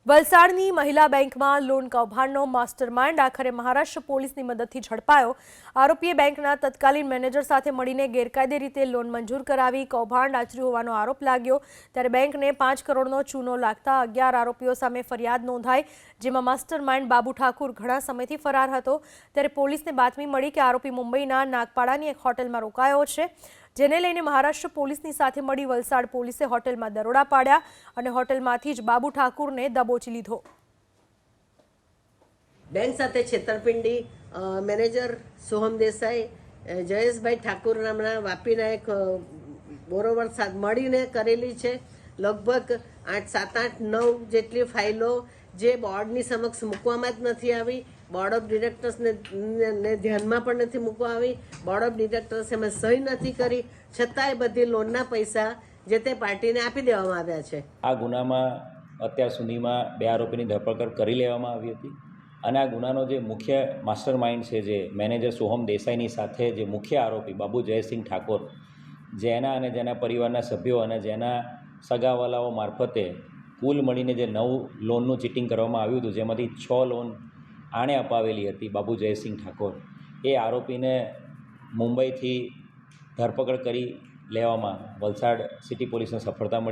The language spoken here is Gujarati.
વલસાડની મહિલા બેંકમાં લોન કૌભાંડનો માસ્ટરમાઇન્ડ આખરે મહારાષ્ટ્ર પોલીસની મદદથી ઝડપાયો। આરોપીએ બેંકના તત્કાલીન મેનેજર સાથે મળીને ગેરકાયદે રીતે લોન મંજૂર કરાવી કૌભાંડ આચર્યું હોવાનો આરોપ લાગ્યો। ત્યારે બેંકને 5 કરોડનો ચૂનો લાગતા 11 આરોપીઓ સામે ફરિયાદ નોંધાઈ, જેમાં માસ્ટરમાઇન્ડ બાબુ ઠાકુર ઘણા સમયથી ફરાર હતો। ત્યારે પોલીસને બાતમી મળી કે આરોપી મુંબઈના નાગપાડાની એક હોટેલમાં રોકાયો છે, જેને લઈને મહારાષ્ટ્ર પોલીસની સાથે મળી વલસાડ પોલીસે હોટેલમાં દરોડા પાડ્યા અને હોટેલમાંથી જ બાબુ ઠાકુરને દબોચી લીધો। બેંક સાથે છેતરપિંડી મેનેજર સોહમ દેસાઈ, જયેશભાઈ ઠાકુર નામના વાપીના એક બોરોવર સાથે મળીને કરેલી છે। લગભગ 7, 8, 9 જેટલી ફાઇલો જે બોર્ડની સમક્ષ મૂકવામાં જ નથી આવી, બોર્ડ ઓફ ડિરેક્ટર્સને ધ્યાનમાં પણ નથી મૂકવા આવી, બોર્ડ ઓફ ડિરેક્ટર્સ એમાં સહી નથી કરી, છતાંય બધી લોનના પૈસા જે તે પાર્ટીને આપી દેવામાં આવ્યા છે। આ ગુનામાં અત્યાર સુધીમાં 2 આરોપીની ધરપકડ કરી લેવામાં આવી હતી અને આ ગુનાનો જે મુખ્ય માસ્ટર માઇન્ડ છે, જે મેનેજર સોહમ દેસાઈની સાથે જે મુખ્ય આરોપી બાબુ જયસિંહ ઠાકોર, જેના અને જેના પરિવારના સભ્યો અને જેના સગાવાલાઓ મારફતે કુલ મળીને જે 9 લોનનું ચીટિંગ કરવામાં આવ્યું હતું, જેમાંથી 6 લોન આણે અપાવેલી હતી બાબુ જયસિંહ ઠાકોર, એ આરોપીને મુંબઈથી ધરપકડ કરી લેવામાં વલસાડ સિટી પોલીસને સફળતા મળી।